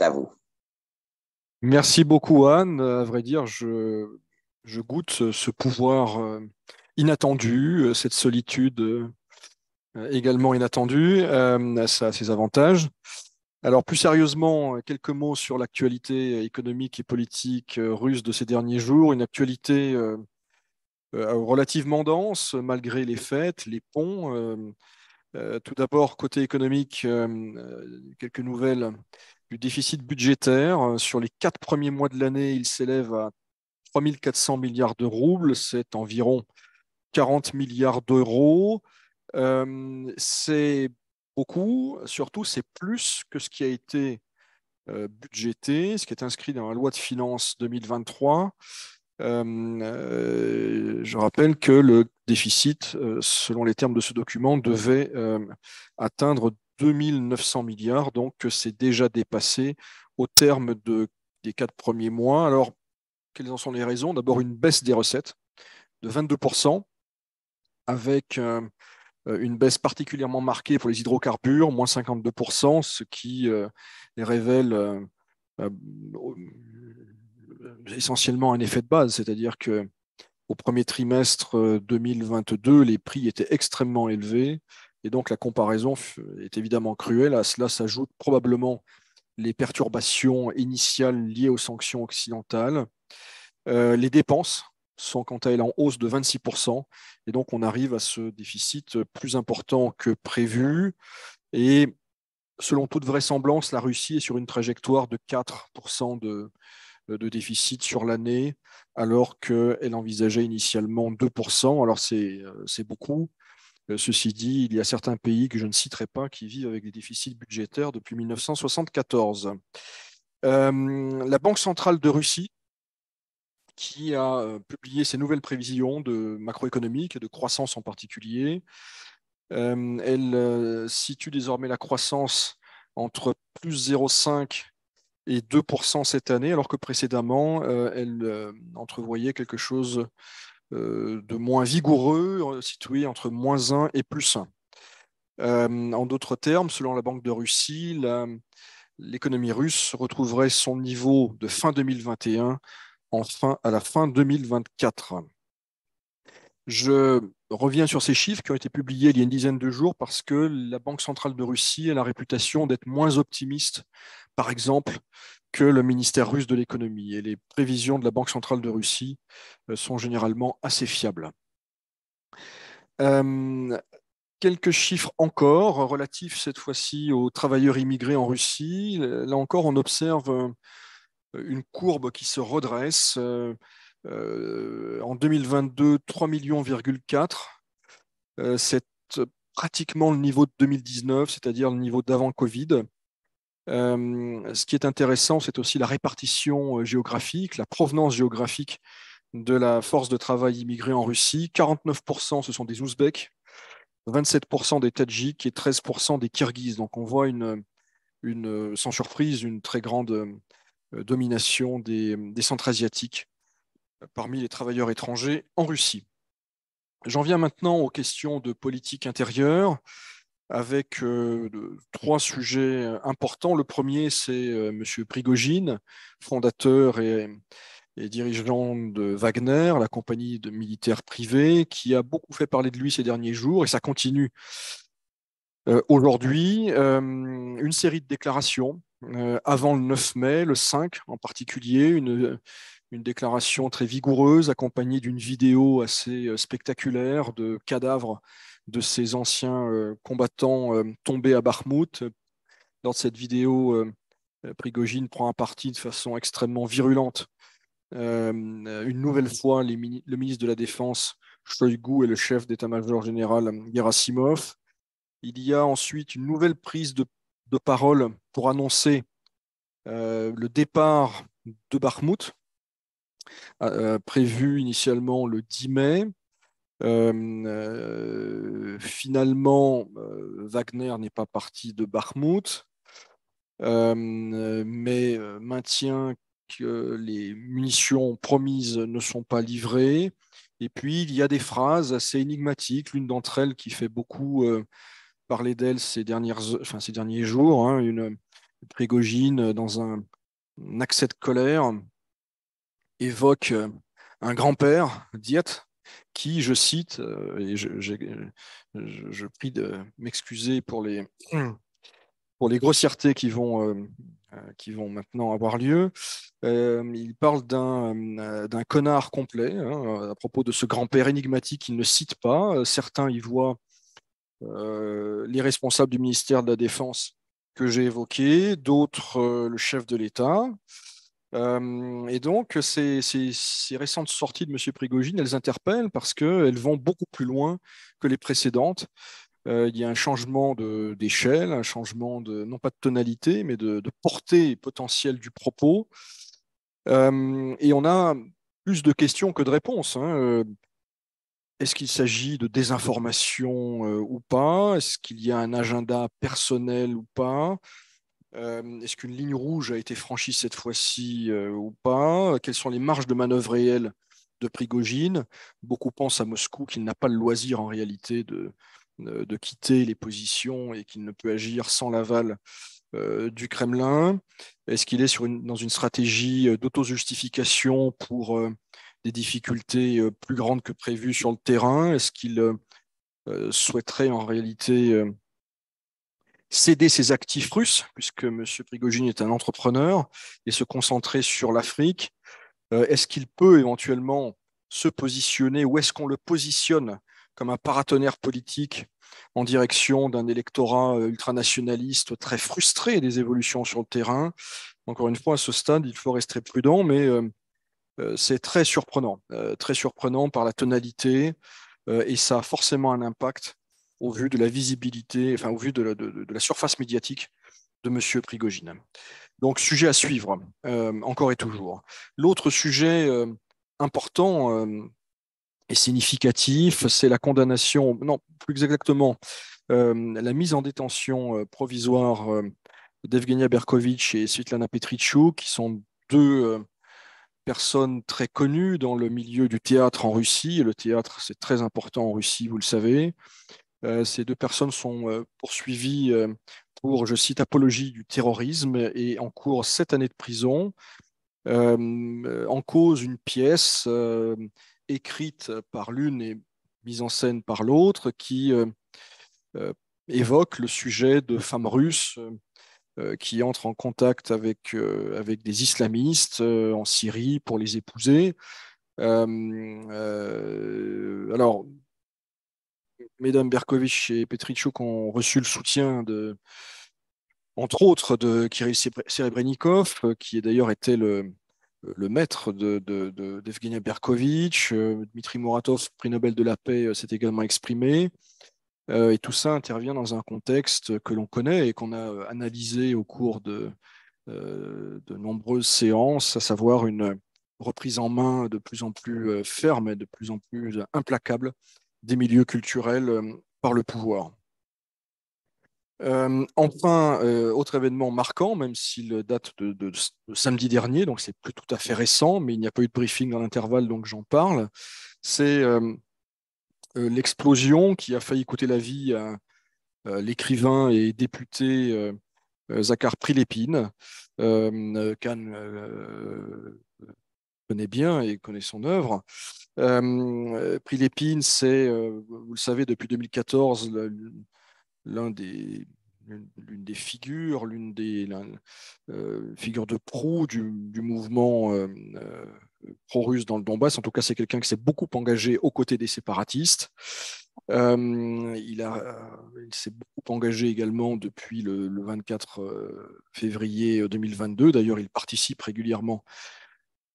à vous. Merci beaucoup, Anne. À vrai dire, je goûte ce pouvoir inattendu, cette solitude également inattendue. Ça a ses avantages. Alors, plus sérieusement, quelques mots sur l'actualité économique et politique russe de ces derniers jours. Une actualité relativement dense, malgré les fêtes, les ponts. Tout d'abord, côté économique, quelques nouvelles du déficit budgétaire. Sur les 4 premiers mois de l'année, il s'élève à 3 400 milliards de roubles, c'est environ 40 milliards d'euros. C'est beaucoup, surtout c'est plus que ce qui a été budgété, ce qui est inscrit dans la loi de finances 2023. Je rappelle que le déficit, selon les termes de ce document, devait atteindre 2 900 milliards, donc c'est déjà dépassé au terme des 4 premiers mois. Alors, quelles en sont les raisons? D'abord, une baisse des recettes de 22%, avec une baisse particulièrement marquée pour les hydrocarbures, moins 52%, ce qui les révèle euh, essentiellement un effet de base, c'est-à-dire que au premier trimestre 2022, les prix étaient extrêmement élevés et donc la comparaison est évidemment cruelle. À cela s'ajoutent probablement les perturbations initiales liées aux sanctions occidentales. Les dépenses sont quant à elles en hausse de 26%, et donc on arrive à ce déficit plus important que prévu. Et selon toute vraisemblance, la Russie est sur une trajectoire de 4% de déficit sur l'année, alors qu'elle envisageait initialement 2%. Alors c'est beaucoup. Ceci dit, il y a certains pays que je ne citerai pas qui vivent avec des déficits budgétaires depuis 1974. La Banque centrale de Russie, qui a publié ses nouvelles prévisions de macroéconomique et de croissance en particulier. Elle situe désormais la croissance entre plus 0,5 et 2% cette année, alors que précédemment, elle entrevoyait quelque chose de moins vigoureux, situé entre moins 1 et plus 1. En d'autres termes, selon la Banque de Russie, l'économie russe retrouverait son niveau de fin 2021 à la fin 2024. Je reviens sur ces chiffres qui ont été publiés il y a une dizaine de jours parce que la Banque centrale de Russie a la réputation d'être moins optimiste, par exemple, que le ministère russe de l'économie. Et les prévisions de la Banque centrale de Russie sont généralement assez fiables. Euh, Quelques chiffres encore relatifs cette fois-ci aux travailleurs immigrés en Russie. Là encore, on observe une courbe qui se redresse. En 2022, 3,4 millions. C'est pratiquement le niveau de 2019, c'est-à-dire le niveau d'avant Covid. Ce qui est intéressant, c'est aussi la répartition géographique, la provenance géographique de la force de travail immigrée en Russie. 49%, ce sont des Ouzbeks, 27% des Tadjiks et 13% des Kirghizes. Donc on voit sans surprise une très grande domination des Centra-Asiatiques parmi les travailleurs étrangers en Russie. J'en viens maintenant aux questions de politique intérieure avec trois sujets importants. Le premier, c'est M. Prigogine, fondateur et dirigeant de Wagner, la compagnie de militaires privés, qui a beaucoup fait parler de lui ces derniers jours, et ça continue aujourd'hui. Une série de déclarations avant le 9 mai, le 5 en particulier, une déclaration très vigoureuse accompagnée d'une vidéo assez spectaculaire de cadavres de ces anciens combattants tombés à Bakhmout. Dans cette vidéo, Prigogine prend un parti de façon extrêmement virulente. Une nouvelle fois, le ministre de la Défense, Shoigu, et le chef d'état-major général, Gerasimov. Il y a ensuite une nouvelle prise de parole pour annoncer le départ de Bakhmout, prévu initialement le 10 mai. Finalement, Wagner n'est pas parti de Bakhmout, mais maintient que les munitions promises ne sont pas livrées. Et puis, il y a des phrases assez énigmatiques, l'une d'entre elles qui fait beaucoup parler d'elle ces derniers jours, hein, Prigojine, dans un accès de colère, évoque un grand-père, Diet, qui, je cite, et je prie de m'excuser pour les grossièretés qui vont maintenant avoir lieu. Il parle d'un connard complet, hein, à propos de ce grand-père énigmatique qu'il ne cite pas. Certains y voient les responsables du ministère de la Défense que j'ai évoqués, d'autres le chef de l'État. Et donc, ces récentes sorties de M. Prigogine, elles interpellent parce qu'elles vont beaucoup plus loin que les précédentes. Il y a un changement d'échelle, un changement non pas de tonalité, mais de portée potentielle du propos. Et on a plus de questions que de réponses, hein. Est-ce qu'il s'agit de désinformation ou pas? Est-ce qu'il y a un agenda personnel ou pas? Est-ce qu'une ligne rouge a été franchie cette fois-ci ou pas? Quelles sont les marges de manœuvre réelles de Prigogine? Beaucoup pensent à Moscou qu'il n'a pas le loisir en réalité de quitter les positions et qu'il ne peut agir sans l'aval du Kremlin. Est-ce qu'il est dans une stratégie d'auto-justification pour des difficultés plus grandes que prévues sur le terrain? Est-ce qu'il souhaiterait en réalité céder ses actifs russes, puisque M. Prigogine est un entrepreneur, et se concentrer sur l'Afrique? Est-ce qu'il peut éventuellement se positionner, ou est-ce qu'on le positionne comme un paratonnerre politique en direction d'un électorat ultranationaliste très frustré des évolutions sur le terrain? Encore une fois, à ce stade, il faut rester prudent, mais c'est très surprenant par la tonalité, et ça a forcément un impact au vu de la visibilité, enfin au vu de la surface médiatique de M. Prigogine. Donc, sujet à suivre, encore et toujours. L'autre sujet important et significatif, c'est la condamnation, non, plus exactement, la mise en détention provisoire d'Evgenia Berkovitch et Svetlana Petritchouk, qui sont deux personnes très connues dans le milieu du théâtre en Russie. Et le théâtre, c'est très important en Russie, vous le savez. Ces deux personnes sont poursuivies pour, je cite, apologie du terrorisme et en cours 7 années de prison. En cause une pièce écrite par l'une et mise en scène par l'autre qui euh, évoque le sujet de femmes russes qui entrent en contact avec des islamistes en Syrie pour les épouser. Alors, Mesdames Berkovitch et Petritchouk ont reçu le soutien entre autres, de Kirill Serebrennikov, qui d'ailleurs était le maître d'Evgenia Berkovitch. Dmitri Muratov, prix Nobel de la paix, s'est également exprimé. Et tout ça intervient dans un contexte que l'on connaît et qu'on a analysé au cours de nombreuses séances, à savoir une reprise en main de plus en plus ferme et de plus en plus implacable des milieux culturels par le pouvoir. Enfin, autre événement marquant, même s'il date de samedi dernier, donc c'est plus tout à fait récent, mais il n'y a pas eu de briefing dans l'intervalle, donc j'en parle, c'est l'explosion qui a failli coûter la vie à l'écrivain et député Zakhar Prilepine, qu'Anne connaît bien et connaît son œuvre. Prilepine, c'est, vous le savez, depuis 2014, l'un des, l'une des figures, figures de proue du mouvement pro-russe dans le Donbass. En tout cas, c'est quelqu'un qui s'est beaucoup engagé aux côtés des séparatistes. Il s'est beaucoup engagé également depuis le 24 février 2022. D'ailleurs, il participe régulièrement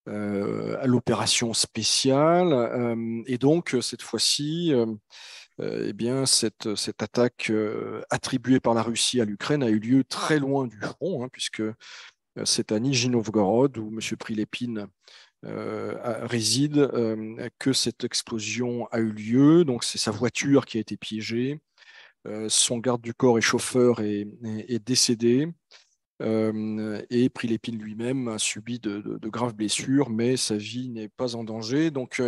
à l'opération spéciale. Et donc, cette fois-ci, eh bien, cette attaque attribuée par la Russie à l'Ukraine a eu lieu très loin du front, hein, puisque c'est à Nijni Novgorod, où M. Prilepine réside, que cette explosion a eu lieu. Donc, c'est sa voiture qui a été piégée. Son garde du corps et chauffeur est décédé. Et Prilepine lui-même a subi de graves blessures, mais sa vie n'est pas en danger. Donc,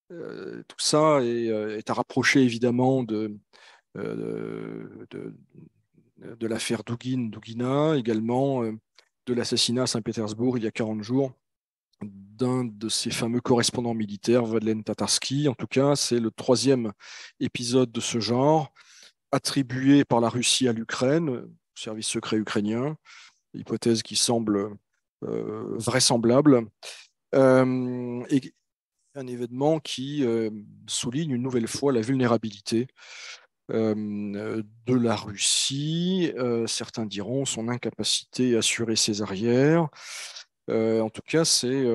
tout ça est à rapprocher évidemment de l'affaire Dugina, également de l'assassinat à Saint-Pétersbourg il y a 40 jours d'un de ces fameux correspondants militaires, Vladlen Tatarsky. En tout cas, c'est le troisième épisode de ce genre, attribué par la Russie à l'Ukraine, au service secret ukrainien, hypothèse qui semble vraisemblable, et un événement qui souligne une nouvelle fois la vulnérabilité de la Russie, certains diront son incapacité à assurer ses arrières. En tout cas, c'est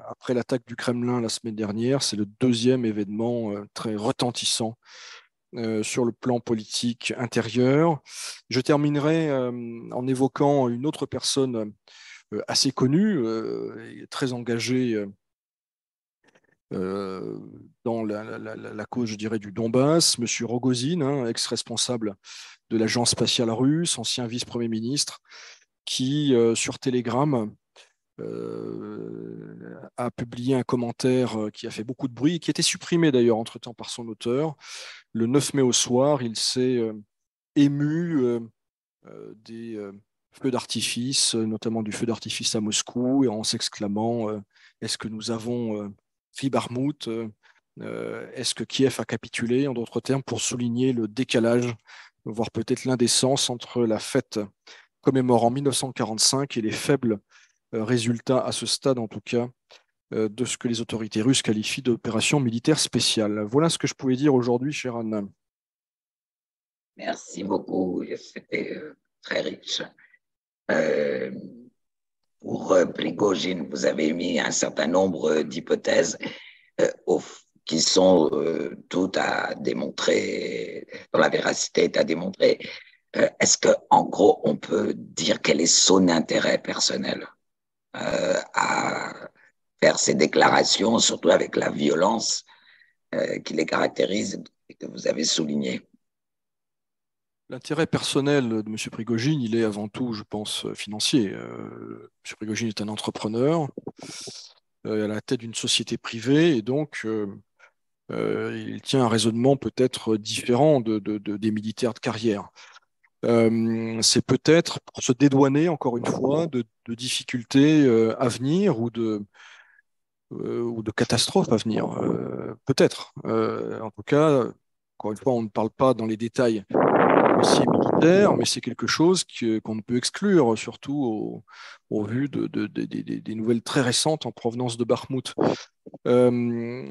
après l'attaque du Kremlin la semaine dernière, c'est le deuxième événement très retentissant sur le plan politique intérieur. Je terminerai en évoquant une autre personne assez connue et très engagée euh, dans la cause, je dirais, du Donbass, M. Rogozin, hein, ex-responsable de l'agence spatiale russe, ancien vice-premier ministre, qui, sur Telegram, a publié un commentaire qui a fait beaucoup de bruit, qui a été supprimé d'ailleurs entre-temps par son auteur. Le 9 mai au soir, il s'est ému des feux d'artifice, notamment du feu d'artifice à Moscou, et en s'exclamant est-ce que nous avons pris Barmout, est-ce que Kiev a capitulé, en d'autres termes, pour souligner le décalage, voire peut-être l'indécence entre la fête commémorant 1945 et les faibles résultats, à ce stade en tout cas, de ce que les autorités russes qualifient d'opération militaire spéciale. Voilà ce que je pouvais dire aujourd'hui, cher Anna. Merci beaucoup, c'était très riche. Euh, pour Prigogine, vous avez mis un certain nombre d'hypothèses qui sont toutes à démontrer, dont la véracité est à démontrer. Est-ce qu'en gros, on peut dire quel est son intérêt personnel à faire ces déclarations, surtout avec la violence qui les caractérise et que vous avez souligné? L'intérêt personnel de M. Prigogine, il est avant tout, je pense, financier. M. Prigogine est un entrepreneur à la tête d'une société privée et donc il tient un raisonnement peut-être différent des militaires de carrière. C'est peut-être pour se dédouaner, encore une fois, de difficultés à venir ou de catastrophes à venir. Peut-être. En tout cas, encore une fois, on ne parle pas dans les détails dossier militaire, mais c'est quelque chose qu'on ne peut exclure, surtout au vu des nouvelles très récentes en provenance de Bakhmout. Euh,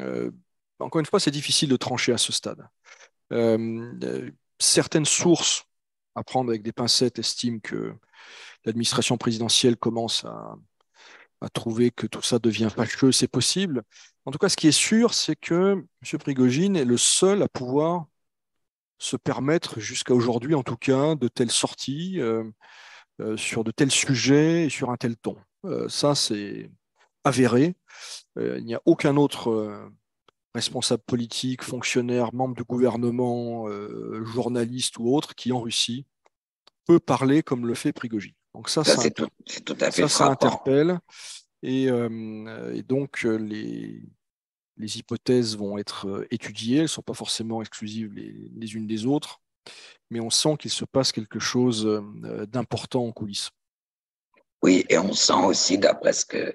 euh, Encore une fois, c'est difficile de trancher à ce stade. Certaines sources, à prendre avec des pincettes, estiment que l'administration présidentielle commence à trouver que tout ça devient fâcheux, c'est possible. En tout cas, ce qui est sûr, c'est que M. Prigogine est le seul à pouvoir se permettre, jusqu'à aujourd'hui en tout cas, de telles sorties sur de tels sujets et sur un tel ton. Ça, c'est avéré. Il n'y a aucun autre responsable politique, fonctionnaire, membre du gouvernement, journaliste ou autre qui, en Russie, peut parler comme le fait Prigogine. Donc Ça, c'est tout à fait ça frappant. interpelle. Et donc, les hypothèses vont être étudiées. Elles ne sont pas forcément exclusives les unes des autres, mais on sent qu'il se passe quelque chose d'important en coulisses. Oui, et on sent aussi, d'après ce que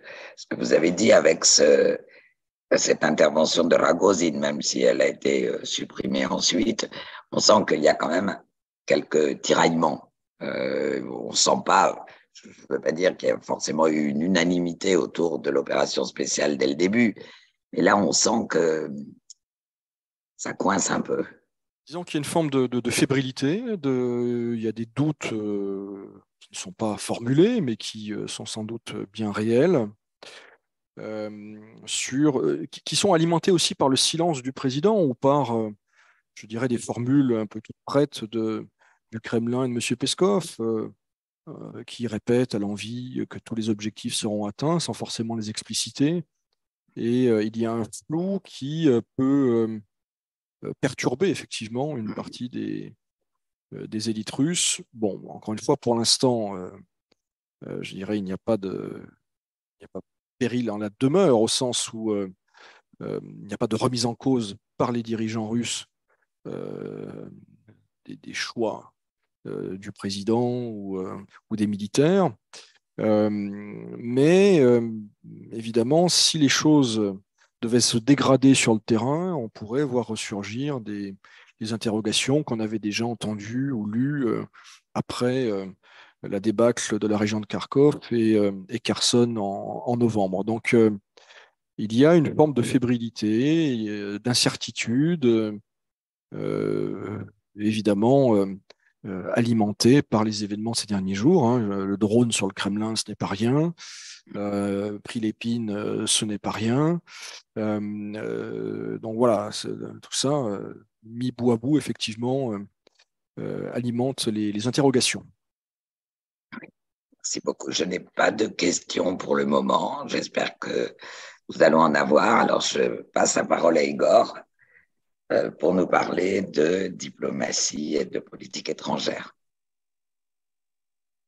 vous avez dit avec cette intervention de Ragozin, même si elle a été supprimée ensuite, on sent qu'il y a quand même quelques tiraillements. On sent pas, je ne veux pas dire qu'il y a forcément eu une unanimité autour de l'opération spéciale dès le début, mais là, on sent que ça coince un peu. Disons qu'il y a une forme de fébrilité, il y a des doutes qui ne sont pas formulés, mais qui sont sans doute bien réels, qui sont alimentés aussi par le silence du président ou par, je dirais, des formules un peu toutes prêtes du Kremlin et de M. Peskov, qui répètent à l'envi que tous les objectifs seront atteints sans forcément les expliciter. Et il y a un flou qui peut perturber effectivement une partie des élites russes. Bon, encore une fois, pour l'instant, je dirais, il n'y a pas de péril en la demeure, au sens où il n'y a pas de remise en cause par les dirigeants russes des choix du président ou des militaires. Mais évidemment, si les choses devaient se dégrader sur le terrain, on pourrait voir ressurgir des interrogations qu'on avait déjà entendues ou lues après la débâcle de la région de Kharkov et Kherson en novembre. Donc, il y a une forme de fébrilité, d'incertitude, euh, évidemment alimentée par les événements de ces derniers jours, hein. Le drone sur le Kremlin, ce n'est pas rien. Prilépine, ce n'est pas rien. Donc voilà, tout ça, mis bout à bout, effectivement, alimente les interrogations. Merci beaucoup. Je n'ai pas de questions pour le moment. J'espère que nous allons en avoir. Alors, je passe la parole à Igor pour nous parler de diplomatie et de politique étrangère.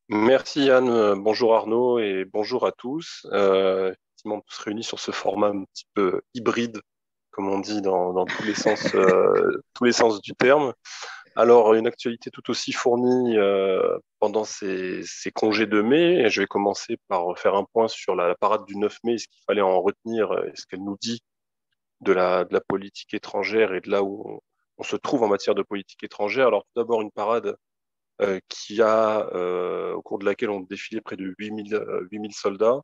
Merci Yann, bonjour Arnaud et bonjour à tous. Effectivement, tous réunis sur ce format un petit peu hybride, comme on dit dans tous les sens du terme. Alors, une actualité tout aussi fournie pendant ces congés de mai. Et je vais commencer par faire un point sur la parade du 9 mai, ce qu'il fallait en retenir, ce qu'elle nous dit de la politique étrangère et de là où on se trouve en matière de politique étrangère. Alors, tout d'abord, une parade au cours de laquelle ont défilé près de 8000 soldats,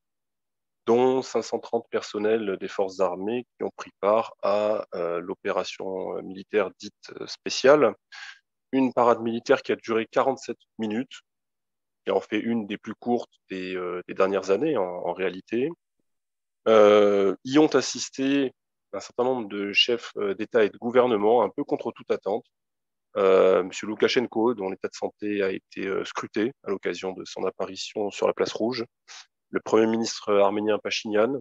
dont 530 personnels des forces armées qui ont pris part à l'opération militaire dite spéciale. Une parade militaire qui a duré 47 minutes, qui en fait une des plus courtes des dernières années en réalité. Y ont assisté un certain nombre de chefs d'État et de gouvernement, un peu contre toute attente. Monsieur Loukachenko, dont l'état de santé a été scruté à l'occasion de son apparition sur la place rouge, le Premier ministre arménien Pachinian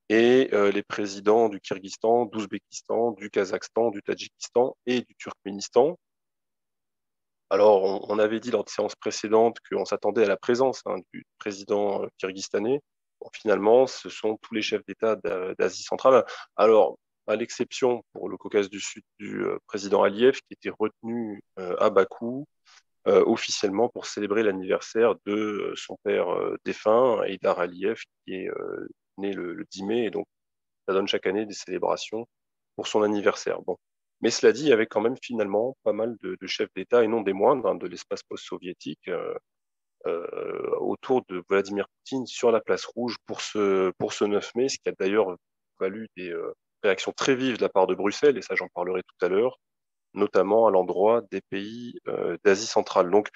et les présidents du Kyrgyzstan, d'Ouzbékistan, du Kazakhstan, du Tadjikistan et du Turkménistan. Alors, on avait dit lors de séances précédentes qu'on s'attendait à la présence du président kyrgyzstanais. Bon, finalement, ce sont tous les chefs d'État d'Asie centrale. Alors, à l'exception pour le Caucase du Sud du président Aliyev, qui était retenu à Bakou officiellement pour célébrer l'anniversaire de son père défunt, Heydar Aliyev, qui est né le 10 mai, et donc ça donne chaque année des célébrations pour son anniversaire. Bon. Mais cela dit, il y avait quand même finalement pas mal de chefs d'État, et non des moindres, de l'espace post-soviétique, autour de Vladimir Poutine sur la place rouge pour ce 9 mai, ce qui a d'ailleurs valu des réactions très vives de la part de Bruxelles, et ça j'en parlerai tout à l'heure, notamment à l'endroit des pays d'Asie centrale. Donc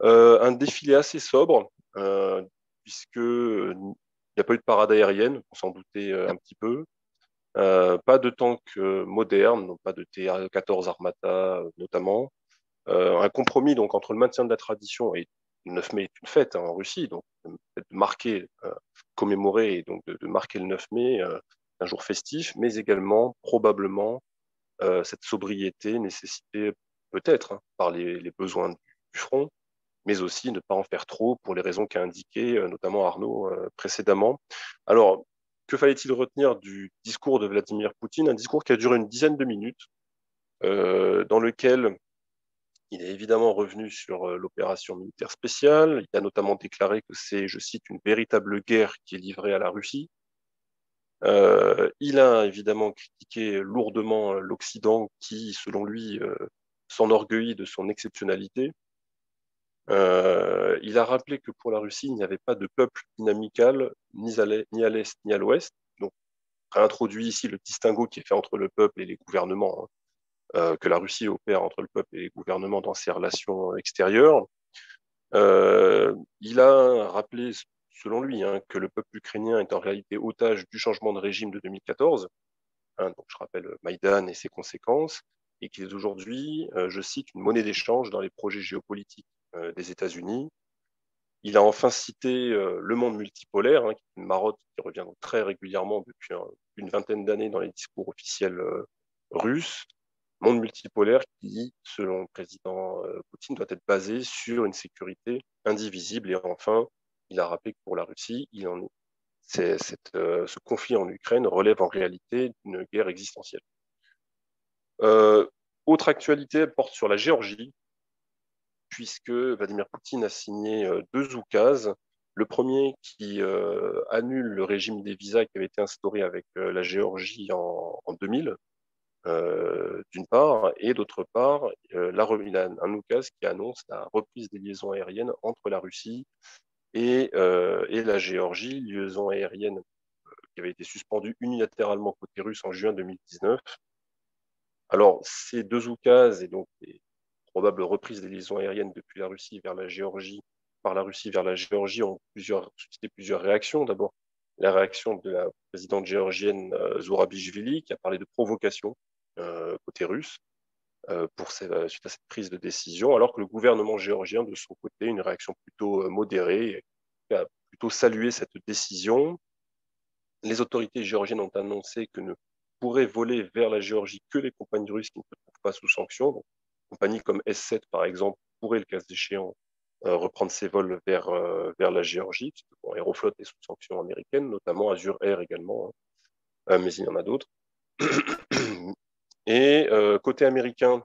un défilé assez sobre, puisque il n'y a pas eu de parade aérienne, on s'en doutait un petit peu. Pas de tanks modernes, pas de TR-14 Armata notamment. Un compromis donc entre le maintien de la tradition et le 9 mai est une fête en Russie, donc de marquer, commémorer et donc de marquer le 9 mai, un jour festif, mais également probablement cette sobriété nécessitée peut-être par les besoins du front, mais aussi ne pas en faire trop pour les raisons qu'a indiqué notamment Arnaud précédemment. Alors, que fallait-il retenir du discours de Vladimir Poutine? Un discours qui a duré une dizaine de minutes, dans lequel il est évidemment revenu sur l'opération militaire spéciale. Il a notamment déclaré que c'est, je cite, une véritable guerre qui est livrée à la Russie. Il a évidemment critiqué lourdement l'Occident qui, selon lui, s'enorgueillit de son exceptionnalité. Il a rappelé que pour la Russie, il n'y avait pas de peuple inamical, ni à l'Est ni à l'Ouest. Donc, réintroduit ici le distinguo qui est fait entre le peuple et les gouvernements, que la Russie opère entre le peuple et les gouvernements dans ses relations extérieures. Il a rappelé, selon lui, que le peuple ukrainien est en réalité otage du changement de régime de 2014. Donc je rappelle Maïdan et ses conséquences, et qu'il est aujourd'hui, je cite, une monnaie d'échange dans les projets géopolitiques des États-Unis. Il a enfin cité le monde multipolaire, qui est une marotte qui revient donc très régulièrement depuis une vingtaine d'années dans les discours officiels russes. Monde multipolaire qui, selon le président Poutine, doit être basé sur une sécurité indivisible. Et enfin, il a rappelé que pour la Russie, ce conflit en Ukraine relève en réalité d'une guerre existentielle. Autre actualité, elle porte sur la Géorgie, puisque Vladimir Poutine a signé 2 oukases. Le premier qui annule le régime des visas qui avait été instauré avec la Géorgie en 2000, d'une part, et d'autre part, il a un oukase qui annonce la reprise des liaisons aériennes entre la Russie et la Géorgie, liaison aérienne qui avait été suspendue unilatéralement côté russe en juin 2019. Alors, ces 2 oukases et donc les probables reprises des liaisons aériennes depuis la Russie vers la Géorgie, par la Russie vers la Géorgie, ont suscité plusieurs réactions. D'abord, la réaction de la présidente géorgienne Zourabichvili, qui a parlé de provocation côté russe suite à cette prise de décision, alors que le gouvernement géorgien, de son côté, une réaction plutôt modérée, a plutôt salué cette décision. Les autorités géorgiennes ont annoncé que ne pourraient voler vers la Géorgie que les compagnies russes qui ne se trouvent pas sous sanction. Donc, compagnies comme S7, par exemple, pourraient, le cas échéant, reprendre ses vols vers la Géorgie, puisque Aeroflot est sous sanction américaine, notamment Azur Air également, mais il y en a d'autres. Et côté américain,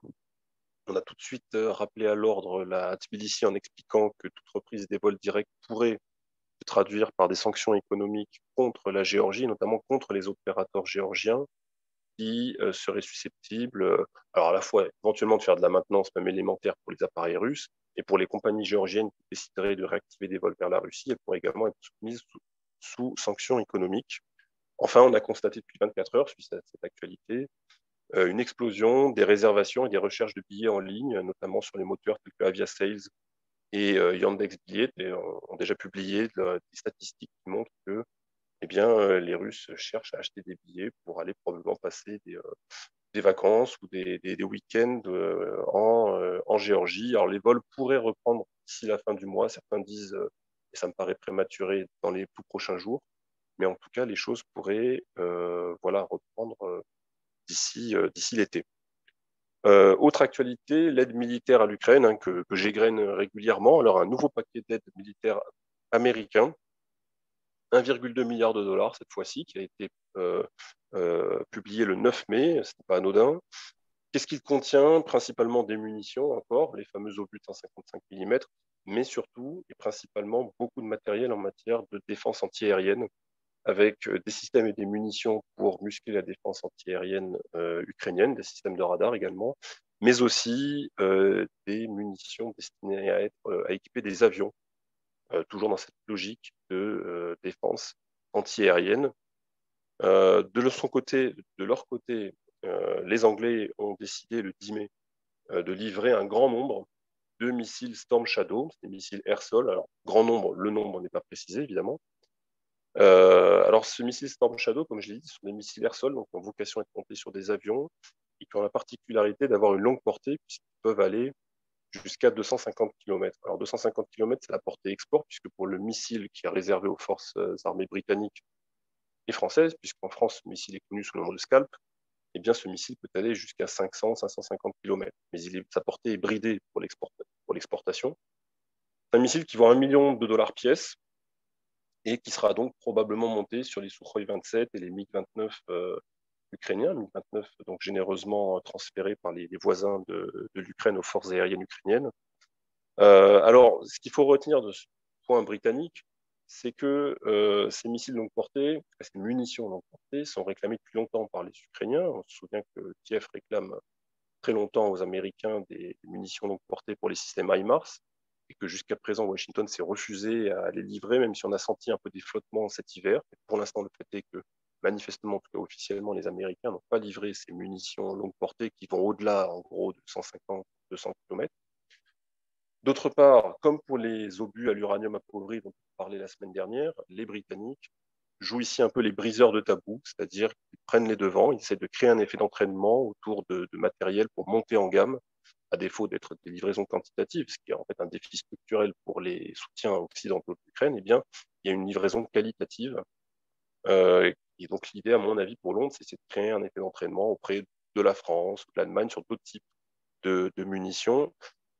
on a tout de suite rappelé à l'ordre à Tbilissi en expliquant que toute reprise des vols directs pourrait se traduire par des sanctions économiques contre la Géorgie, notamment contre les opérateurs géorgiens qui seraient susceptibles, alors à la fois éventuellement de faire de la maintenance même élémentaire pour les appareils russes, et pour les compagnies géorgiennes qui décideraient de réactiver des vols vers la Russie, elles pourraient également être soumises sous sanctions économiques. Enfin, on a constaté depuis 24 heures, suite à cette actualité, une explosion des réservations et des recherches de billets en ligne, notamment sur les moteurs tels que Aviasales et Yandex Billets ont déjà publié des statistiques qui montrent que les Russes cherchent à acheter des billets pour aller probablement passer des vacances ou des week-ends en Géorgie. Alors les vols pourraient reprendre d'ici la fin du mois, certains disent, et ça me paraît prématuré, dans les tout prochains jours, mais en tout cas les choses pourraient reprendre d'ici l'été. Autre actualité, l'aide militaire à l'Ukraine, que j'égrène régulièrement. Alors un nouveau paquet d'aide militaire américain, 1,2 milliard de dollars cette fois-ci, qui a été publié le 9 mai, ce n'est pas anodin. Qu'est-ce qu'il contient? Principalement des munitions encore, les fameux obus 155 mm, mais surtout et principalement beaucoup de matériel en matière de défense antiaérienne, avec des systèmes et des munitions pour muscler la défense antiaérienne ukrainienne, des systèmes de radar également, mais aussi des munitions destinées à équiper des avions, toujours dans cette logique de défense antiaérienne. De leur côté, les Anglais ont décidé le 10 mai de livrer un grand nombre de missiles Storm Shadow, des missiles air-sol. Alors, grand nombre, le nombre n'est pas précisé évidemment. Alors, ce missile Storm Shadow, comme je l'ai dit, ce sont des missiles air-sol, donc ont vocation à être montés sur des avions et qui ont la particularité d'avoir une longue portée, puisqu'ils peuvent aller jusqu'à 250 km. Alors, 250 km, c'est la portée export, puisque pour le missile qui est réservé aux forces armées britanniques et françaises, puisqu'en France, le missile est connu sous le nom de Scalp, eh bien, ce missile peut aller jusqu'à 500-550 km. Mais sa portée est bridée pour l'exportation. C'est un missile qui vaut $1 million pièce, et qui sera donc probablement monté sur les Sukhoi 27 et les MiG-29 ukrainiens, MiG-29 donc généreusement transférés par les voisins de l'Ukraine aux forces aériennes ukrainiennes. Alors, ce qu'il faut retenir de ce point britannique, c'est que ces missiles longue portée, ces munitions longue portée, sont réclamées depuis longtemps par les Ukrainiens. On se souvient que Kiev réclame très longtemps aux Américains des munitions longue portée pour les systèmes HIMARS, et que jusqu'à présent, Washington s'est refusé à les livrer, même si on a senti un peu des flottements cet hiver. Pour l'instant, le fait est que, manifestement, en tout cas officiellement, les Américains n'ont pas livré ces munitions longue portée qui vont au-delà, en gros, de 150-200 km. D'autre part, comme pour les obus à l'uranium appauvri dont on parlait la semaine dernière, les Britanniques jouent ici un peu les briseurs de tabous, c'est-à-dire qu'ils prennent les devants, ils essaient de créer un effet d'entraînement autour de matériel pour monter en gamme, à défaut d'être des livraisons quantitatives, ce qui est en fait un défi structurel pour les soutiens occidentaux de l'Ukraine. Eh bien, il y a une livraison qualitative. Et donc l'idée, à mon avis, pour Londres, c'est de créer un effet d'entraînement auprès de la France, de l'Allemagne, sur d'autres types de munitions.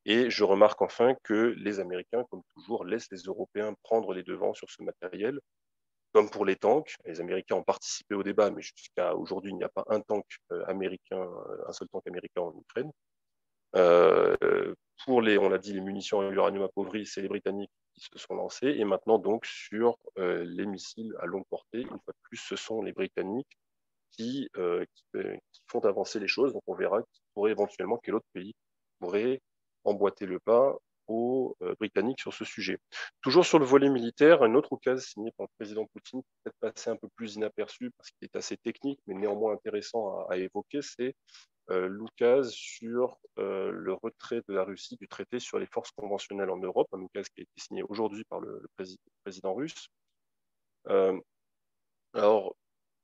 Et je remarque enfin que les Américains, comme toujours, laissent les Européens prendre les devants sur ce matériel. Comme pour les tanks, les Américains ont participé au débat, mais jusqu'à aujourd'hui, il n'y a pas un tank américain, un seul tank américain en Ukraine. pour on l'a dit, les munitions à l'uranium appauvri, c'est les Britanniques qui se sont lancés. Et maintenant, donc, sur les missiles à longue portée, une fois de plus, ce sont les Britanniques qui font avancer les choses. Donc, on verra quel autre pays pourrait emboîter le pas aux Britanniques sur ce sujet. Toujours sur le volet militaire, une autre occasion signée par le président Poutine, peut-être passé un peu plus inaperçu parce qu'il est assez technique, mais néanmoins intéressant à évoquer, c'est l'oukase sur le retrait de la Russie du traité sur les forces conventionnelles en Europe, un oukase qui a été signé aujourd'hui par le président russe. Alors,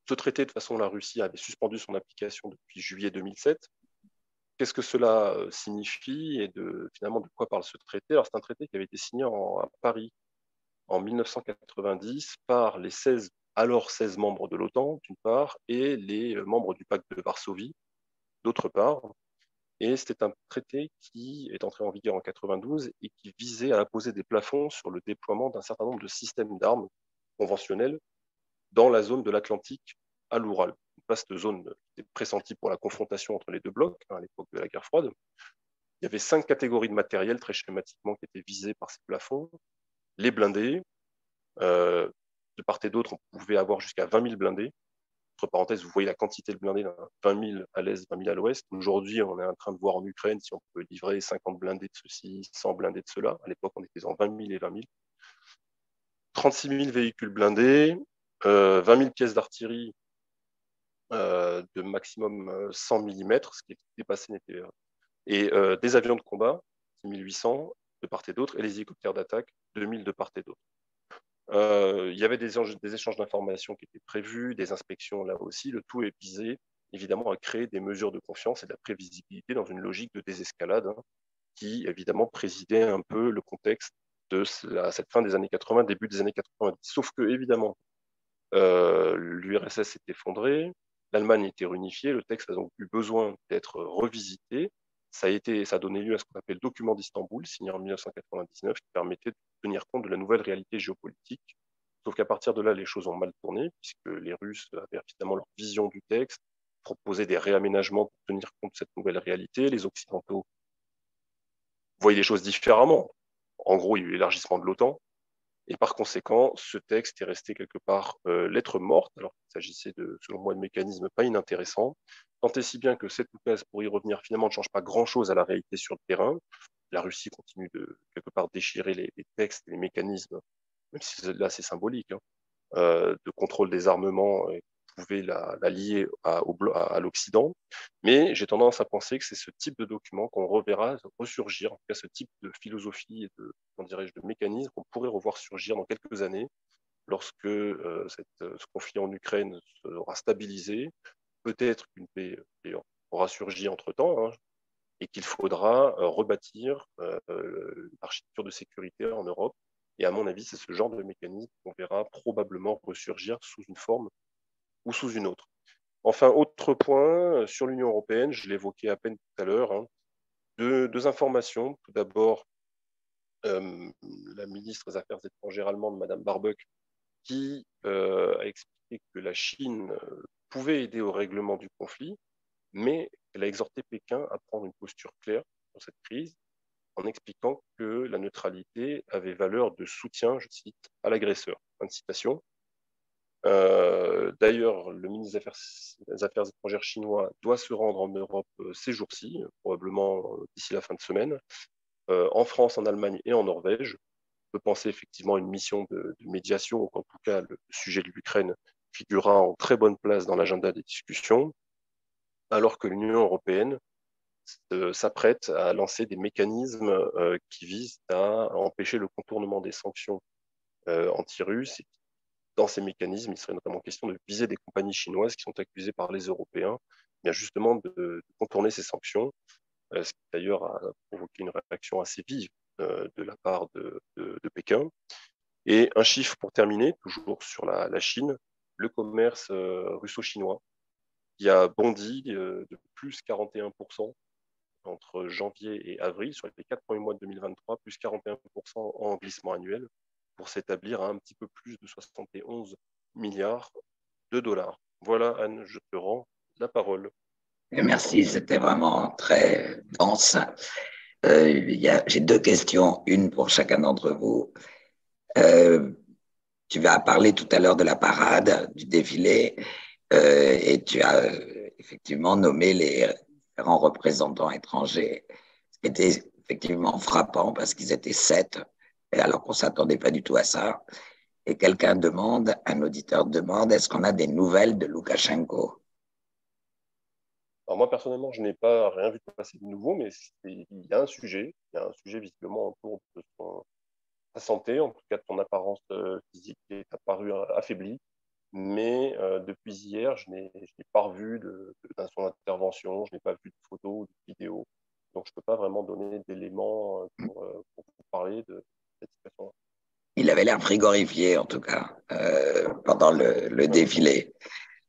ce traité, de toute façon, la Russie avait suspendu son application depuis juillet 2007. Qu'est-ce que cela signifie et finalement de quoi parle ce traité? Alors, c'est un traité qui avait été signé à Paris en 1990 par les 16 membres de l'OTAN, d'une part, et les membres du pacte de Varsovie, d'autre part. Et c'était un traité qui est entré en vigueur en 92 et qui visait à imposer des plafonds sur le déploiement d'un certain nombre de systèmes d'armes conventionnels dans la zone de l'Atlantique à l'Oural. Une vaste zone qui était pressentie pour la confrontation entre les deux blocs à l'époque de la guerre froide. Il y avait 5 catégories de matériel très schématiquement qui étaient visées par ces plafonds. Les blindés, de part et d'autre, on pouvait avoir jusqu'à 20 000 blindés. Entre parenthèses, vous voyez la quantité de blindés, 20 000 à l'est, 20 000 à l'ouest. Aujourd'hui, on est en train de voir en Ukraine si on peut livrer 50 blindés de ceci, 100 blindés de cela. À l'époque, on était en 20 000 et 20 000. 36 000 véhicules blindés, 20 000 pièces d'artillerie de maximum 100 mm, ce qui est dépassé n'était et des avions de combat, 6 800 de part et d'autre, et les hélicoptères d'attaque, 2 000 de part et d'autre. Il y avait des échanges d'informations qui étaient prévus, des inspections là aussi. Le tout est visé évidemment à créer des mesures de confiance et de la prévisibilité dans une logique de désescalade qui évidemment présidait un peu le contexte de cette fin des années 80, début des années 90. Sauf que évidemment, l'URSS s'est effondrée, l'Allemagne était réunifiée, le texte a donc eu besoin d'être revisité. Ça a donné lieu à ce qu'on appelle le document d'Istanbul, signé en 1999, qui permettait de tenir compte de la nouvelle réalité géopolitique. Sauf qu'à partir de là, les choses ont mal tourné, puisque les Russes avaient finalement leur vision du texte, proposaient des réaménagements pour tenir compte de cette nouvelle réalité. Les Occidentaux voyaient les choses différemment. En gros, il y a eu l'élargissement de l'OTAN. Et par conséquent, ce texte est resté quelque part lettre morte, alors qu'il s'agissait, selon moi, de mécanismes pas inintéressants. Tant et si bien que cette oukase, pour y revenir, finalement, ne change pas grand-chose à la réalité sur le terrain. La Russie continue de, quelque part, déchirer les textes et les mécanismes, même si là, c'est symbolique, de contrôle des armements pouvait la lier à l'Occident. Mais j'ai tendance à penser que c'est ce type de document qu'on reverra ressurgir, en tout cas ce type de philosophie et de mécanisme qu'on pourrait revoir surgir dans quelques années lorsque ce conflit en Ukraine sera stabilisé. Peut-être qu'une paix aura surgi entre-temps, et qu'il faudra rebâtir l'architecture de sécurité en Europe. Et à mon avis, c'est ce genre de mécanisme qu'on verra probablement ressurgir sous une forme ou sous une autre. Enfin, autre point, sur l'Union européenne, je l'évoquais à peine tout à l'heure, deux informations. Tout d'abord, la ministre des Affaires étrangères allemande, Madame Baerbock, qui a expliqué que la Chine pouvait aider au règlement du conflit, mais elle a exhorté Pékin à prendre une posture claire dans cette crise, en expliquant que la neutralité avait valeur de soutien, je cite, à l'agresseur. Fin de citation. D'ailleurs, le ministre des Affaires étrangères chinois doit se rendre en Europe ces jours-ci, probablement d'ici la fin de semaine, en France, en Allemagne et en Norvège. On peut penser effectivement à une mission de médiation, ou en tout cas le sujet de l'Ukraine figurera en très bonne place dans l'agenda des discussions, alors que l'Union européenne s'apprête à lancer des mécanismes qui visent à empêcher le contournement des sanctions anti-russes. Et dans ces mécanismes, il serait notamment question de viser des compagnies chinoises qui sont accusées par les Européens, bien justement de contourner ces sanctions, ce qui d'ailleurs a provoqué une réaction assez vive de la part de Pékin. Et un chiffre pour terminer, toujours sur la Chine, le commerce russo-chinois, qui a bondi de plus 41% entre janvier et avril, sur les 4 premiers mois de 2023, plus 41% en glissement annuel, pour s'établir à un petit peu plus de 71 milliards de dollars. Voilà, Anne, je te rends la parole. Merci, c'était vraiment très dense. J'ai deux questions, une pour chacun d'entre vous. Euh, Tu vas parler tout à l'heure de la parade, du défilé, et tu as effectivement nommé les différents représentants étrangers. Ce qui était effectivement frappant parce qu'ils étaient 7, et alors qu'on ne s'attendait pas du tout à ça. Et quelqu'un demande, un auditeur demande, est-ce qu'on a des nouvelles de Loukachenko? Alors moi, personnellement, je n'ai pas rien vu passer de nouveau, mais il y a un sujet. Il y a un sujet visiblement autour de sa santé, en tout cas de son apparence physique, qui est apparue affaiblie. Mais depuis hier, je n'ai pas revu dans son intervention, je n'ai pas vu de photos ou de vidéos. Donc, je ne peux pas vraiment donner d'éléments pour vous parler de cette situation. Il avait l'air frigorifié, en tout cas, pendant le défilé,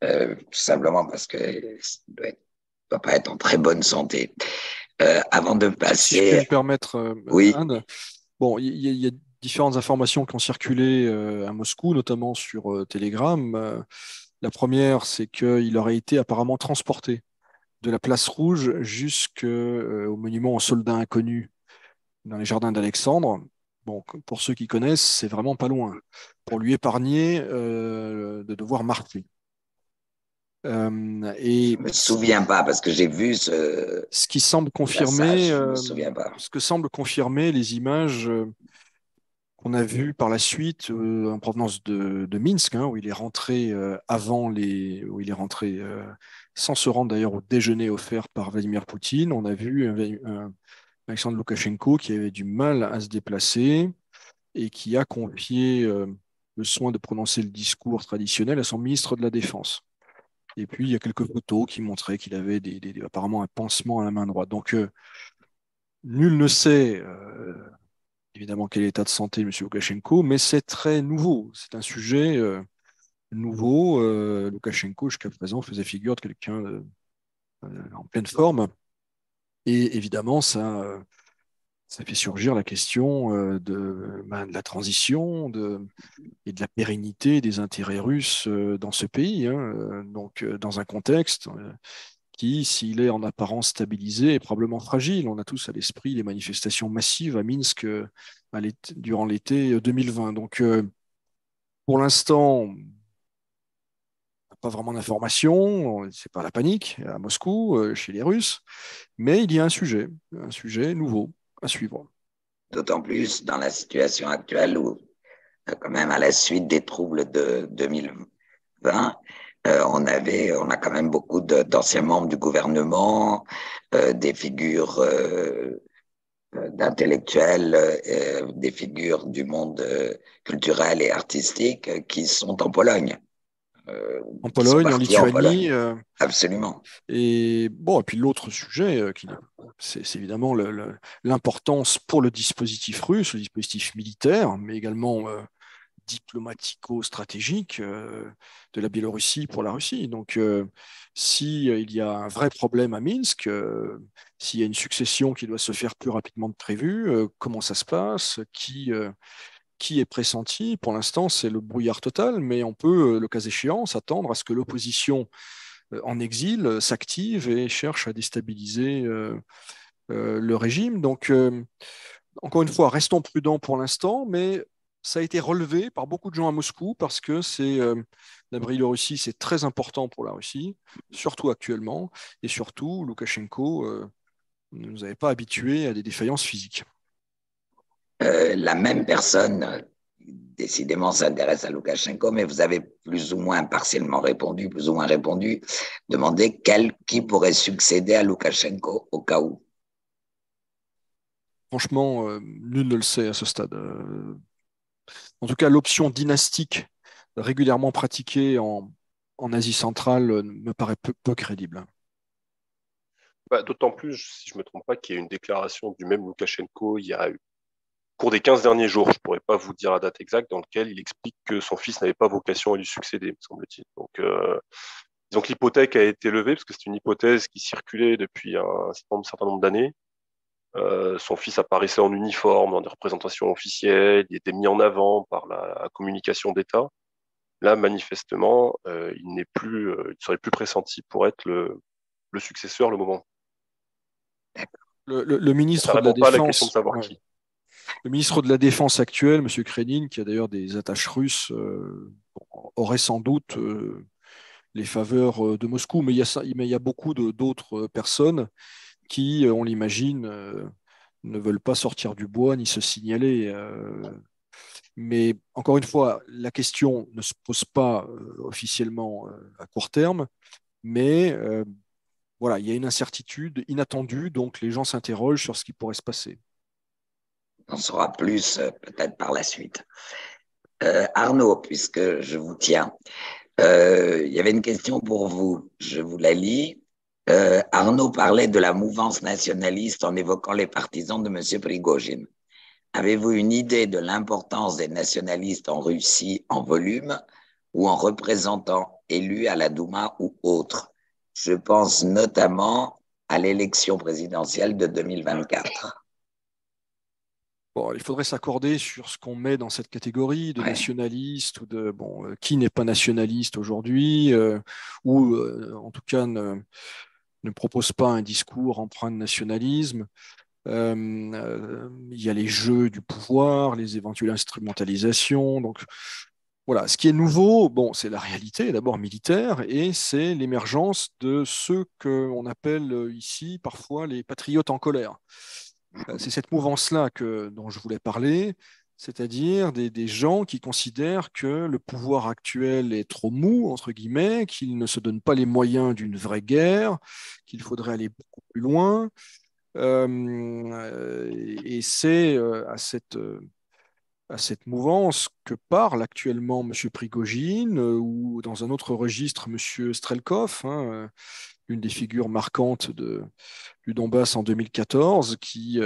tout simplement parce qu'il ne doit pas être en très bonne santé. Avant de Si je puis passer, me permettre, oui, Anne, bon, il y a différentes informations qui ont circulé à Moscou, notamment sur Telegram. La première, c'est qu'il aurait été apparemment transporté de la place Rouge jusqu'au monument aux soldats inconnus dans les jardins d'Alexandre. Bon, pour ceux qui connaissent, c'est vraiment pas loin, pour lui épargner de devoir marcher. je Et me souviens pas parce que j'ai vu ce ce qui semble confirmer, passage, je me souviens pas. ce que semblent confirmer les images qu'on a vues par la suite en provenance de Minsk, hein, où il est rentré où il est rentré sans se rendre d'ailleurs au déjeuner offert par Vladimir Poutine. On a vu Alexandre Loukachenko qui avait du mal à se déplacer et qui a confié le soin de prononcer le discours traditionnel à son ministre de la Défense. Et puis, il y a quelques photos qui montraient qu'il avait apparemment un pansement à la main droite. Donc, nul ne sait évidemment quel est l'état de santé de M. Loukachenko, mais c'est très nouveau. C'est un sujet nouveau. Loukachenko, jusqu'à présent, faisait figure de quelqu'un en pleine forme. Et évidemment, ça fait surgir la question de la transition et de la pérennité des intérêts russes dans ce pays, hein. Donc, dans un contexte qui, s'il est en apparence stabilisé, est probablement fragile. On a tous à l'esprit les manifestations massives à Minsk durant l'été 2020. Donc, pour l'instant, on n'a pas vraiment d'informations, c'est pas la panique à Moscou, chez les Russes, mais il y a un sujet nouveau à suivre. D'autant plus dans la situation actuelle où, quand même, à la suite des troubles de 2020, on a quand même beaucoup d'anciens membres du gouvernement, des figures d'intellectuels, des figures du monde culturel et artistique qui sont en Pologne, En qui sont Pologne, en partis en Lituanie, Pologne. Absolument. et bon, et puis l'autre sujet, c'est évidemment l'importance pour le dispositif russe, le dispositif militaire, mais également diplomatico-stratégique de la Biélorussie pour la Russie. Donc, si il y a un vrai problème à Minsk, s'il y a une succession qui doit se faire plus rapidement que prévu, comment ça se passe, qui est pressenti? Pour l'instant, c'est le brouillard total, mais on peut, le cas échéant, s'attendre à ce que l'opposition en exil s'active et cherche à déstabiliser le régime. Donc, encore une fois, restons prudents pour l'instant, mais ça a été relevé par beaucoup de gens à Moscou parce que la Biélorussie, c'est très important pour la Russie, surtout actuellement, et surtout, Loukachenko ne nous avait pas habitués à des défaillances physiques. La même personne, décidément, s'intéresse à Loukachenko, mais vous avez plus ou moins partiellement répondu, plus ou moins répondu, demandé qui pourrait succéder à Loukachenko au cas où. Franchement, nul ne le sait à ce stade. En tout cas, l'option dynastique régulièrement pratiquée en Asie centrale me paraît peu crédible. Bah, d'autant plus, si je ne me trompe pas, qu'il y a une déclaration du même Loukachenko il y a eu au cours des 15 derniers jours, je ne pourrais pas vous dire la date exacte, dans laquelle il explique que son fils n'avait pas vocation à lui succéder, me semble-t-il. Donc, disons que l'hypothèque a été levée, parce que c'est une hypothèse qui circulait depuis un certain nombre d'années. Son fils apparaissait en uniforme dans des représentations officielles, il était mis en avant par la communication d'État. Là, manifestement, il ne serait plus pressenti pour être le successeur le moment. Le Ça ministre de la répond pas à la question de Défense, savoir ouais, qui. le ministre de la Défense actuel, M. Krenine, qui a d'ailleurs des attaches russes, aurait sans doute les faveurs de Moscou, mais il y a beaucoup d'autres personnes qui, on l'imagine, ne veulent pas sortir du bois ni se signaler. Mais encore une fois, la question ne se pose pas officiellement à court terme, mais voilà, il y a une incertitude inattendue, donc les gens s'interrogent sur ce qui pourrait se passer. On en saura plus peut-être par la suite. Arnaud, puisque je vous tiens, il y avait une question pour vous. Je vous la lis. Arnaud parlait de la mouvance nationaliste en évoquant les partisans de M. Prigojine. Avez-vous une idée de l'importance des nationalistes en Russie en volume ou en représentants élus à la Douma ou autres? Je pense notamment à l'élection présidentielle de 2024. Bon, il faudrait s'accorder sur ce qu'on met dans cette catégorie de Ouais. nationaliste ou de qui n'est pas nationaliste aujourd'hui ou en tout cas ne propose pas un discours empreint de nationalisme. Il y a les jeux du pouvoir, les éventuelles instrumentalisations. Donc voilà, ce qui est nouveau, bon, c'est la réalité d'abord militaire et c'est l'émergence de ceux qu'on appelle ici parfois les patriotes en colère. C'est cette mouvance-là dont je voulais parler, c'est-à-dire des gens qui considèrent que le pouvoir actuel est trop mou, entre guillemets, qu'il ne se donne pas les moyens d'une vraie guerre, qu'il faudrait aller beaucoup plus loin. Et c'est à cette mouvance que parle actuellement M. Prigojine ou dans un autre registre M. Strelkov, hein, une des figures marquantes du Donbass en 2014, qui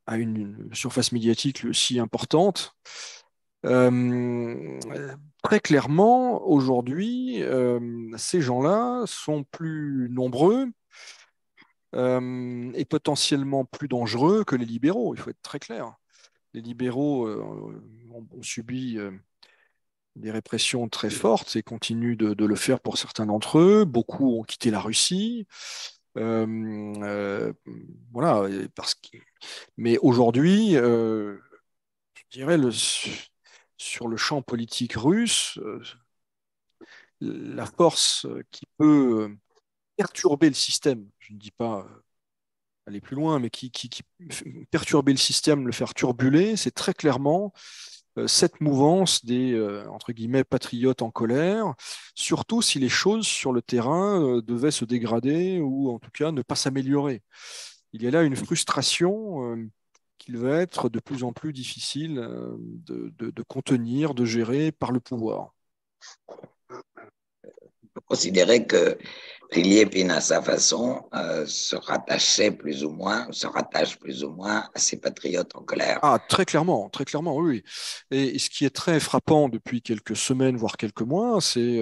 a une surface médiatique lui aussi importante. Euh, Très clairement, aujourd'hui, ces gens-là sont plus nombreux et potentiellement plus dangereux que les libéraux, il faut être très clair. Les libéraux ont subi des répressions très fortes et continuent de le faire pour certains d'entre eux. Beaucoup ont quitté la Russie. Euh, euh, voilà, mais aujourd'hui, je dirais, sur le champ politique russe, la force qui peut perturber le système, je ne dis pas aller plus loin, mais qui perturber le système, le faire turbuler, c'est très clairement cette mouvance des entre guillemets patriotes en colère, surtout si les choses sur le terrain devaient se dégrader ou en tout cas ne pas s'améliorer. Il y a là une frustration qu'il va être de plus en plus difficile de contenir, de gérer par le pouvoir. Considérer que Priliepine, à sa façon, se rattache plus ou moins à ces patriotes en colère. Ah, très clairement, oui. Et ce qui est très frappant depuis quelques semaines, voire quelques mois, c'est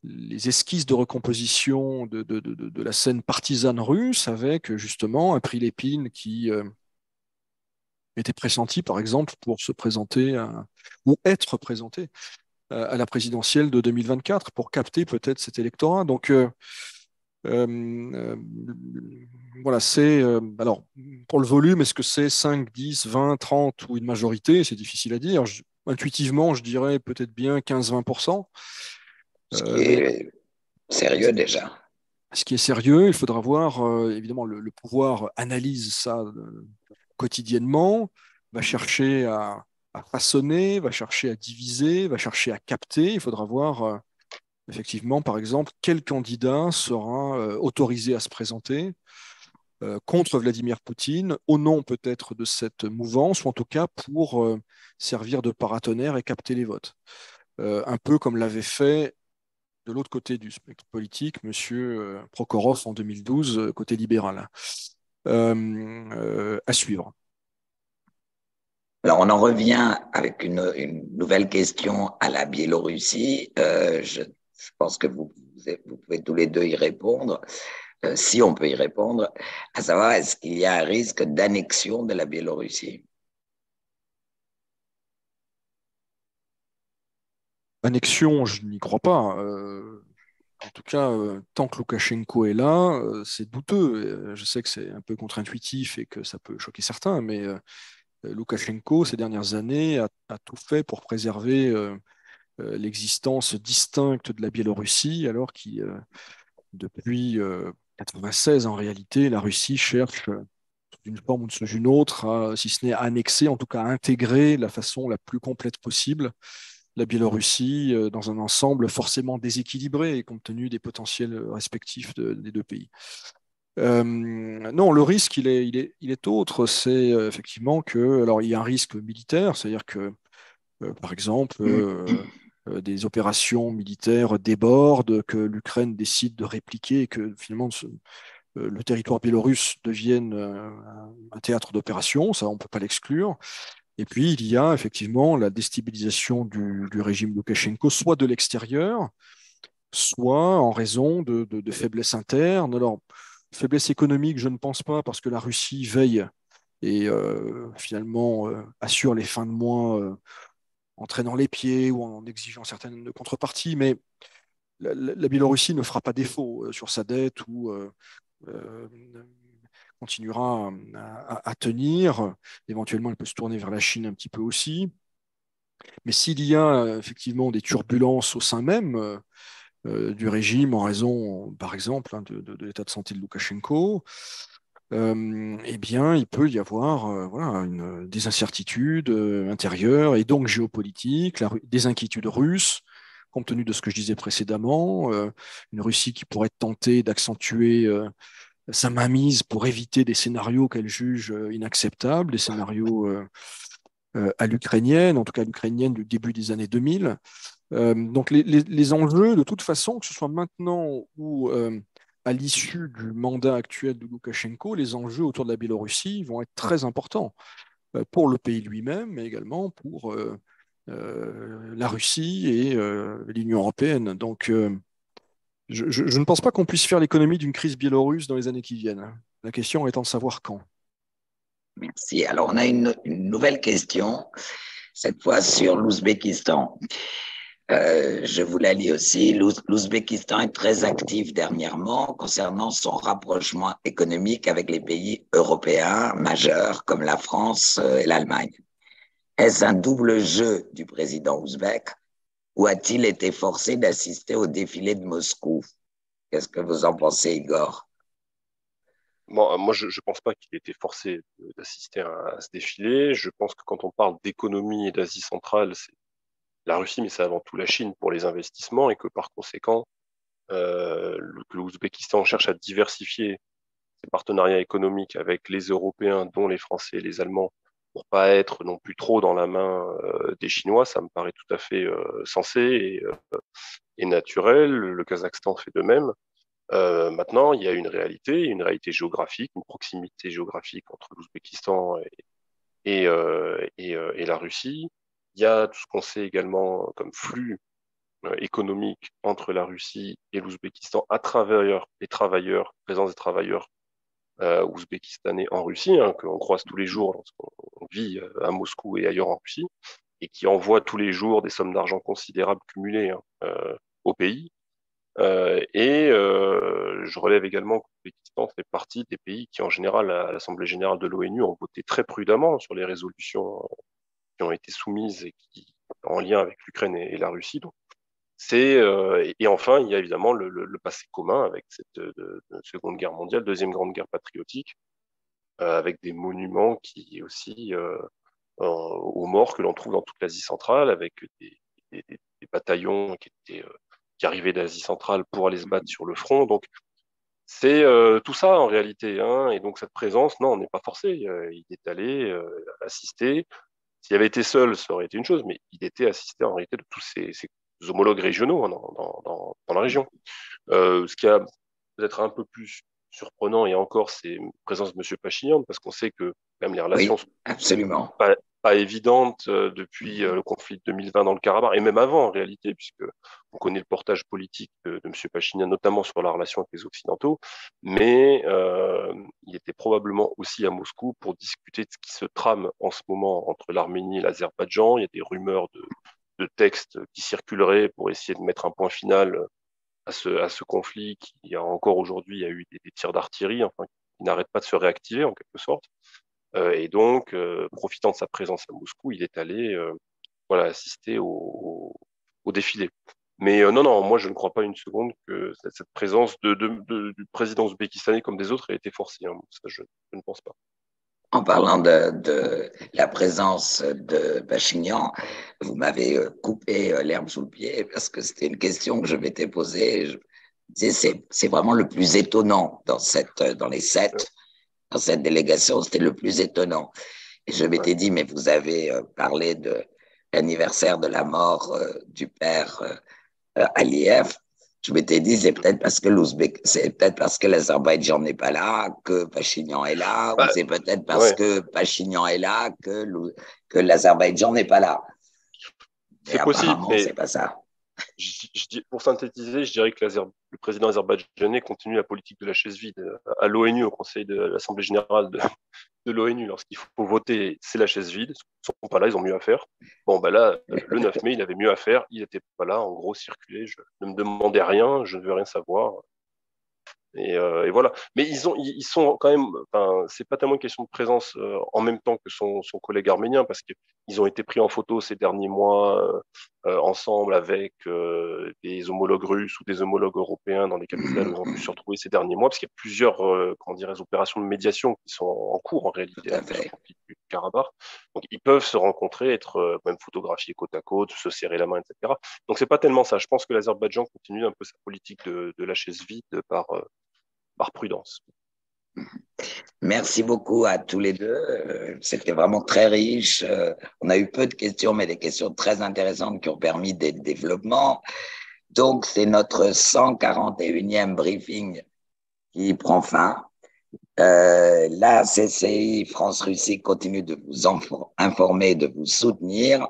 les esquisses de recomposition de la scène partisane russe avec justement un Prilepine qui était pressenti, par exemple, pour se présenter ou être présenté à la présidentielle de 2024 pour capter peut-être cet électorat. Donc, euh, euh, voilà, c'est. Alors, pour le volume, est-ce que c'est 5, 10, 20, 30 ou une majorité? C'est difficile à dire. Intuitivement, je dirais peut-être bien 15-20%. Ce qui Mais est sérieux déjà. ce qui est sérieux, il faudra voir, évidemment, le pouvoir analyse ça quotidiennement, va chercher à façonner, va chercher à diviser, va chercher à capter. Il faudra voir, effectivement, par exemple, quel candidat sera autorisé à se présenter contre Vladimir Poutine, au nom peut-être de cette mouvance, ou en tout cas pour servir de paratonnerre et capter les votes. Un peu comme l'avait fait de l'autre côté du spectre politique, M. Prokhorov en 2012, côté libéral. À suivre. Alors, on en revient avec une nouvelle question à la Biélorussie. Je pense que vous pouvez tous les deux y répondre, si on peut y répondre, à savoir, est-ce qu'il y a un risque d'annexion de la Biélorussie? Annexion, je n'y crois pas. En tout cas, tant que Loukachenko est là, c'est douteux. Je sais que c'est un peu contre-intuitif et que ça peut choquer certains, mais Loukachenko, ces dernières années, a tout fait pour préserver l'existence distincte de la Biélorussie, alors qu'il, depuis 1996, en réalité, la Russie cherche, d'une forme ou sous une autre, si ce n'est à annexer, en tout cas à intégrer de la façon la plus complète possible la Biélorussie dans un ensemble forcément déséquilibré compte tenu des potentiels respectifs des deux pays. Non, le risque, il est autre. C'est effectivement que, alors il y a un risque militaire, c'est-à-dire que, par exemple, des opérations militaires débordent, que l'Ukraine décide de répliquer et que finalement le territoire biélorusse devienne un théâtre d'opération, ça on ne peut pas l'exclure. Et puis il y a effectivement la déstabilisation du régime Loukachenko, soit de l'extérieur, soit en raison de faiblesses internes. Alors, faiblesse économique, je ne pense pas, parce que la Russie veille et finalement assure les fins de mois en traînant les pieds ou en exigeant certaines contreparties, mais la Biélorussie ne fera pas défaut sur sa dette ou euh, continuera à tenir. Éventuellement, elle peut se tourner vers la Chine un petit peu aussi. Mais s'il y a effectivement des turbulences au sein même du régime en raison, par exemple, hein, de l'état de santé de Loukachenko, eh bien, il peut y avoir voilà, des incertitudes intérieures et donc géopolitiques, des inquiétudes russes, compte tenu de ce que je disais précédemment, une Russie qui pourrait tenter d'accentuer sa mainmise pour éviter des scénarios qu'elle juge inacceptables, des scénarios à l'ukrainienne, en tout cas à l'ukrainienne du début des années 2000. Donc les enjeux, de toute façon, que ce soit maintenant ou à l'issue du mandat actuel de Loukachenko, les enjeux autour de la Biélorussie vont être très importants pour le pays lui-même, mais également pour la Russie et l'Union européenne. Donc je ne pense pas qu'on puisse faire l'économie d'une crise biélorusse dans les années qui viennent. La question étant de savoir quand. Merci. Alors, on a une nouvelle question, cette fois sur l'Ouzbékistan. Je vous la lis aussi. L'Ouzbékistan est très actif dernièrement concernant son rapprochement économique avec les pays européens majeurs comme la France et l'Allemagne. Est-ce un double jeu du président ouzbek ou a-t-il été forcé d'assister au défilé de Moscou? Qu'est-ce que vous en pensez, Igor? Moi, je ne pense pas qu'il ait été forcé d'assister à ce défilé. Je pense que quand on parle d'économie et d'Asie centrale, c'est la Russie, mais c'est avant tout la Chine pour les investissements et que par conséquent, que l'Ouzbékistan cherche à diversifier ses partenariats économiques avec les Européens, dont les Français et les Allemands, pour pas être non plus trop dans la main des Chinois, ça me paraît tout à fait sensé et naturel. Le Kazakhstan fait de même. Maintenant, il y a une réalité géographique, une proximité géographique entre l'Ouzbékistan et la Russie. Il y a tout ce qu'on sait également comme flux économique entre la Russie et l'Ouzbékistan à travers les travailleurs, présence des travailleurs ouzbékistanais en Russie, hein, qu'on croise tous les jours lorsqu'on vit à Moscou et ailleurs en Russie, et qui envoient tous les jours des sommes d'argent considérables cumulées hein, au pays. Je relève également que l'Ouzbékistan fait partie des pays qui, en général, à l'Assemblée générale de l'ONU, ont voté très prudemment sur les résolutions qui ont été soumises et qui, en lien avec l'Ukraine et la Russie. Donc, et enfin, il y a évidemment le passé commun avec cette Seconde Guerre mondiale, Deuxième Grande Guerre patriotique, avec des monuments qui aussi aux morts que l'on trouve dans toute l'Asie centrale, avec des bataillons qui arrivaient d'Asie centrale pour aller se battre sur le front. Donc, c'est tout ça en réalité. Hein, et donc, cette présence, non, on n'est pas forcé. Il est allé assister. S'il avait été seul, ça aurait été une chose, mais il était assisté en réalité de tous ses homologues régionaux hein, dans la région. Ce qui a peut-être un peu plus surprenant, et encore, c'est la présence de M. Pachinian, parce qu'on sait que même les Oui, relations sont absolument. pas évidentes depuis le conflit de 2020 dans le Karabakh, et même avant en réalité, puisque on connaît le portage politique de M. Pachinian, notamment sur la relation avec les Occidentaux, mais il était probablement aussi à Moscou pour discuter de ce qui se trame en ce moment entre l'Arménie et l'Azerbaïdjan. Il y a des rumeurs de textes qui circuleraient pour essayer de mettre un point final à ce conflit qui a encore aujourd'hui, il y a eu des tirs d'artillerie, enfin, qui n'arrêtent pas de se réactiver en quelque sorte. Et donc, profitant de sa présence à Moscou, il est allé voilà, assister au défilé. Mais non, non, moi je ne crois pas une seconde que cette présence du président ouzbékistanais comme des autres ait été forcée. Hein. Ça, je ne pense pas. En parlant de la présence de Pachinian, vous m'avez coupé l'herbe sous le pied parce que c'était une question que je m'étais posée. Je disais, c'est vraiment le plus étonnant dans les sept, dans cette délégation, c'était le plus étonnant. Et je m'étais dit, mais vous avez parlé de l'anniversaire de la mort du père Aliyev. Je m'étais dit, c'est peut-être parce que l'Azerbaïdjan n'est pas là que Pachinian est là, ou Bah, c'est peut-être parce ouais, que Pachinian est là que l'Azerbaïdjan n'est pas là. Mais c'est possible, apparemment, mais c'est pas ça. pour synthétiser, je dirais que le président azerbaïdjanais continue la politique de la chaise vide. À l'ONU, au Conseil de l'Assemblée générale de l'ONU, lorsqu'il faut voter, c'est la chaise vide. Ils sont pas là, ils ont mieux à faire. Bon, bah là, le 9 mai, il avait mieux à faire, il n'était pas là, en gros, circuler. Je ne me demandais rien, je ne veux rien savoir. Et voilà. Mais ils sont quand même. Enfin, c'est pas tellement une question de présence en même temps que son collègue arménien, parce qu'ils ont été pris en photo ces derniers mois ensemble avec des homologues russes ou des homologues européens dans des capitales où ils ont pu se retrouver ces derniers mois, parce qu'il y a plusieurs, comment dirais, opérations de médiation qui sont en cours en Tout réalité à sur le fait. conflit du Karabakh. Donc ils peuvent se rencontrer, être même photographiés côte à côte, se serrer la main, etc. Donc c'est pas tellement ça. Je pense que l'Azerbaïdjan continue un peu sa politique de la chaise vide par prudence. Merci beaucoup à tous les deux. C'était vraiment très riche. On a eu peu de questions, mais des questions très intéressantes qui ont permis des développements. Donc, c'est notre 141e briefing qui prend fin. La CCI France-Russie continue de vous informer, de vous soutenir.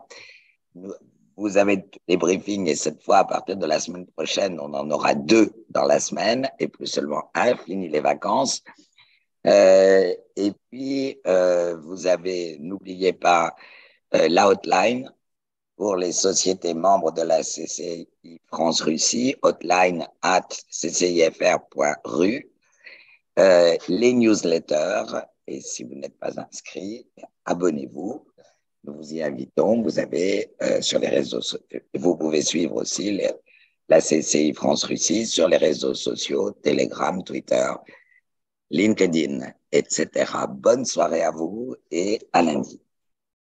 Vous avez des briefings et cette fois, à partir de la semaine prochaine, on en aura 2 dans la semaine et plus seulement un, fini les vacances. Et puis, n'oubliez pas l'outline pour les sociétés membres de la CCI France-Russie, hotline@ccifr.ru, les newsletters, et si vous n'êtes pas inscrit, abonnez-vous. Nous vous y invitons. Vous avez sur les réseaux sociaux, vous pouvez suivre aussi la CCI France-Russie sur les réseaux sociaux, Telegram, Twitter, LinkedIn, etc. Bonne soirée à vous et à lundi.